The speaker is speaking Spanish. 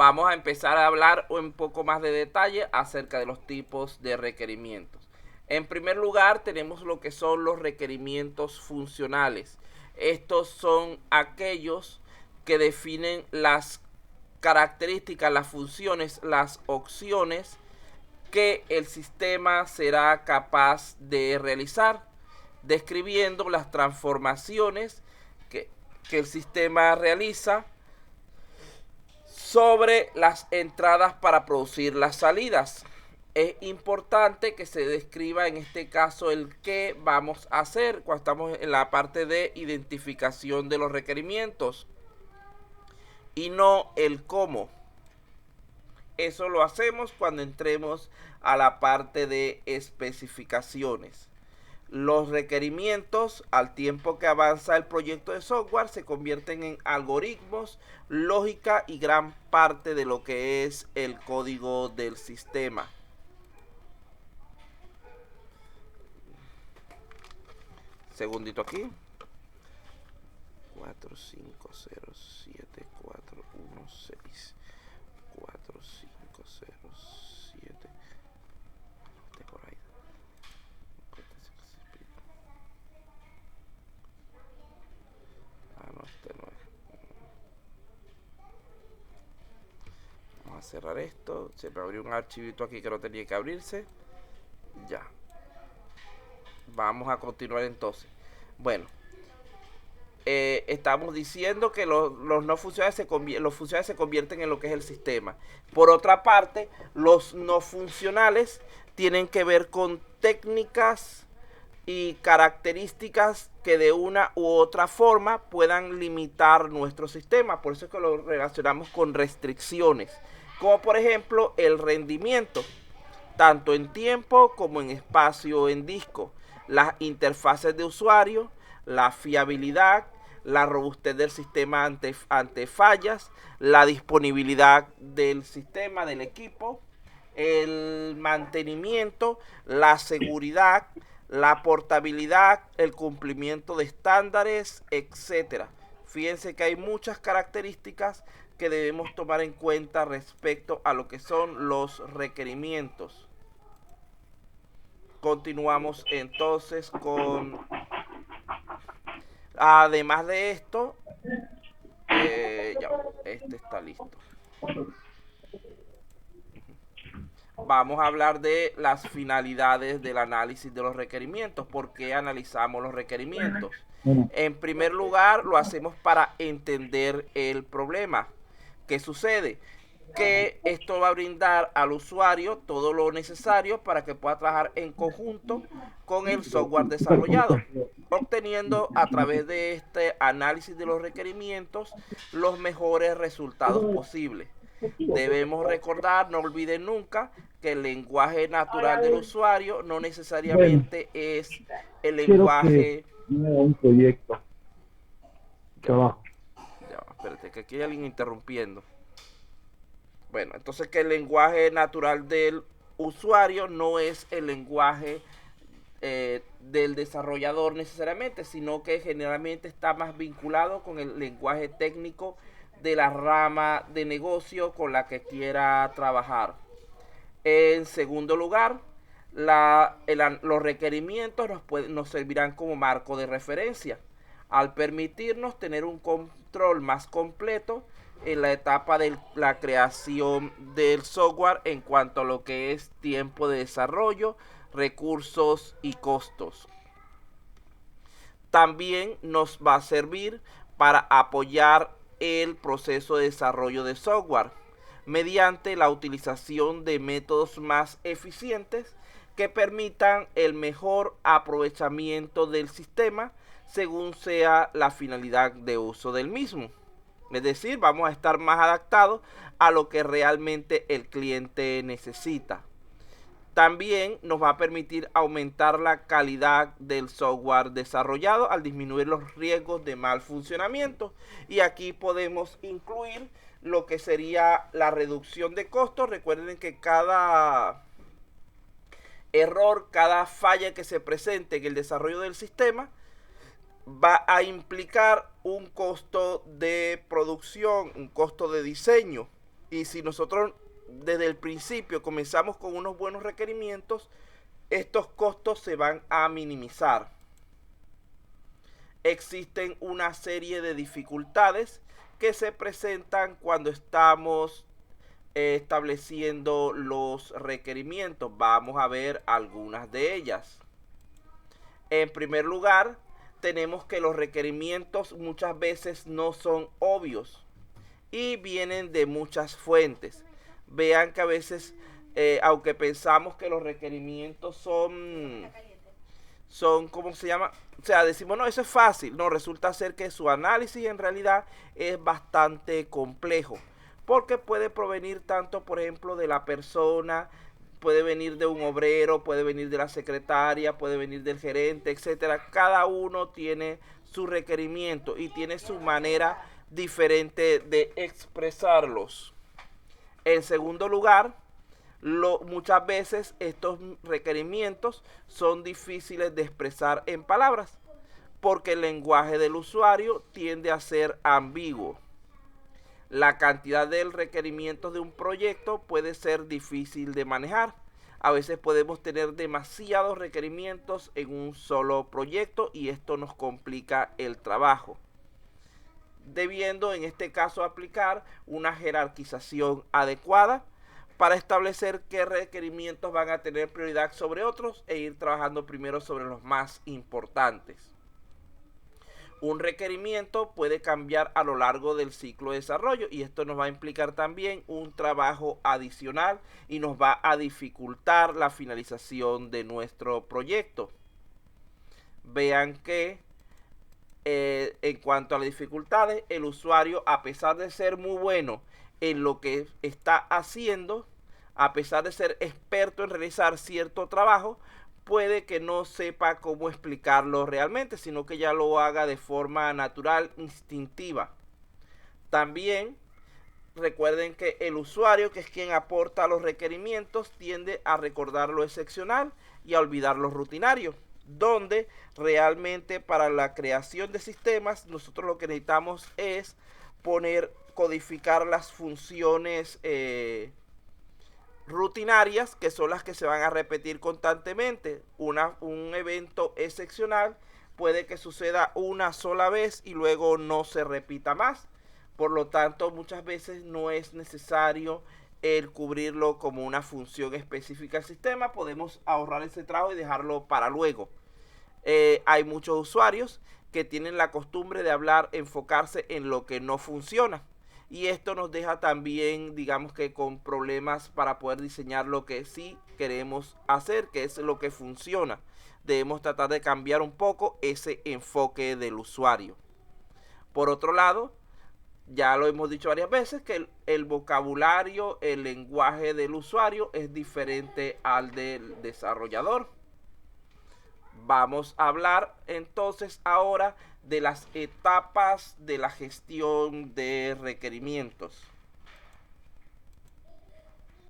vamos a empezar a hablar un poco más de detalle acerca de los tipos de requerimientos. En primer lugar, tenemos lo que son los requerimientos funcionales. Estos son aquellos que definen las características, las funciones, las opciones que el sistema será capaz de realizar, describiendo las transformaciones que el sistema realiza sobre las entradas para producir las salidas. Es importante que se describa en este caso el qué vamos a hacer cuando estamos en la parte de identificación de los requerimientos y no el cómo. Eso lo hacemos cuando entremos a la parte de especificaciones. Los requerimientos, al tiempo que avanza el proyecto de software, se convierten en algoritmos, lógica y gran parte de lo que es el código del sistema. Segundito aquí. 4507416 4507 por ahí. No, este no es. Vamos a cerrar esto. Se me abrió un archivito aquí que no tenía que abrirse. Ya. Vamos a continuar entonces. Bueno, estamos diciendo que los no funcionales los funcionales se convierten en lo que es el sistema. Por otra parte, los no funcionales tienen que ver con técnicas y características que de una u otra forma puedan limitar nuestro sistema. Por eso es que lo relacionamos con restricciones, como por ejemplo el rendimiento, tanto en tiempo como en espacio en disco, las interfaces de usuario, la fiabilidad, la robustez del sistema ante fallas, la disponibilidad del sistema, del equipo, el mantenimiento, la seguridad, la portabilidad, el cumplimiento de estándares, etcétera. Fíjense que hay muchas características que debemos tomar en cuenta respecto a lo que son los requerimientos. Continuamos entonces con... Además de esto, ya, este está listo. Vamos a hablar de las finalidades del análisis de los requerimientos. ¿Por qué analizamos los requerimientos? En primer lugar, lo hacemos para entender el problema. ¿Qué sucede? Que esto va a brindar al usuario todo lo necesario para que pueda trabajar en conjunto con el software desarrollado, obteniendo a través de este análisis de los requerimientos los mejores resultados posibles. Debemos recordar, no olviden nunca, que el lenguaje natural del usuario no necesariamente es el lenguaje... Un proyecto. Ya, espérate, que aquí hay alguien interrumpiendo. Bueno, entonces que el lenguaje natural del usuario no es el lenguaje del desarrollador necesariamente, sino que generalmente está más vinculado con el lenguaje técnico de la rama de negocio con la que quiera trabajar. En segundo lugar, los requerimientos nos servirán como marco de referencia al permitirnos tener un control más completo en la etapa de la creación del software en cuanto a lo que es tiempo de desarrollo, recursos y costos. También nos va a servir para apoyar el proceso de desarrollo de software mediante la utilización de métodos más eficientes que permitan el mejor aprovechamiento del sistema según sea la finalidad de uso del mismo. Es decir, vamos a estar más adaptados a lo que realmente el cliente necesita. También nos va a permitir aumentar la calidad del software desarrollado al disminuir los riesgos de mal funcionamiento. Y aquí podemos incluir lo que sería la reducción de costos. Recuerden que cada error, cada falla que se presente en el desarrollo del sistema va a implicar un costo de producción, un costo de diseño. Y si nosotros desde el principio comenzamos con unos buenos requerimientos, estos costos se van a minimizar. Existen una serie de dificultades que se presentan cuando estamos estableciendo los requerimientos. Vamos a ver algunas de ellas. En primer lugar, tenemos que los requerimientos muchas veces no son obvios y vienen de muchas fuentes. Vean que a veces, aunque pensamos que los requerimientos son, ¿cómo se llama? O sea, decimos, no, eso es fácil. No, resulta ser que su análisis en realidad es bastante complejo, porque puede provenir tanto, por ejemplo, de la persona, puede venir de un obrero, puede venir de la secretaria, puede venir del gerente, etcétera. Cada uno tiene su requerimiento y tiene su manera diferente de expresarlos. En segundo lugar, muchas veces estos requerimientos son difíciles de expresar en palabras, porque el lenguaje del usuario tiende a ser ambiguo. La cantidad de requerimientos de un proyecto puede ser difícil de manejar. A veces podemos tener demasiados requerimientos en un solo proyecto y esto nos complica el trabajo, debiendo en este caso aplicar una jerarquización adecuada para establecer qué requerimientos van a tener prioridad sobre otros e ir trabajando primero sobre los más importantes. Un requerimiento puede cambiar a lo largo del ciclo de desarrollo y esto nos va a implicar también un trabajo adicional y nos va a dificultar la finalización de nuestro proyecto. Vean que en cuanto a las dificultades, el usuario, a pesar de ser muy bueno en lo que está haciendo, a pesar de ser experto en realizar cierto trabajo, puede que no sepa cómo explicarlo realmente, sino que ya lo haga de forma natural, instintiva. También recuerden que el usuario, que es quien aporta los requerimientos, tiende a recordar lo excepcional y a olvidar lo rutinario, donde realmente para la creación de sistemas nosotros lo que necesitamos es codificar las funciones rutinarias, que son las que se van a repetir constantemente. Un evento excepcional puede que suceda una sola vez y luego no se repita más. Por lo tanto, muchas veces no es necesario el cubrirlo como una función específica del sistema. Podemos ahorrar ese trabajo y dejarlo para luego. Hay muchos usuarios que tienen la costumbre de hablar, enfocarse en lo que no funciona. Y esto nos deja también, digamos que con problemas para poder diseñar lo que sí queremos hacer, que es lo que funciona. Debemos tratar de cambiar un poco ese enfoque del usuario. Por otro lado, ya lo hemos dicho varias veces, que el vocabulario, el lenguaje del usuario es diferente al del desarrollador. Vamos a hablar entonces ahora de las etapas de la gestión de requerimientos.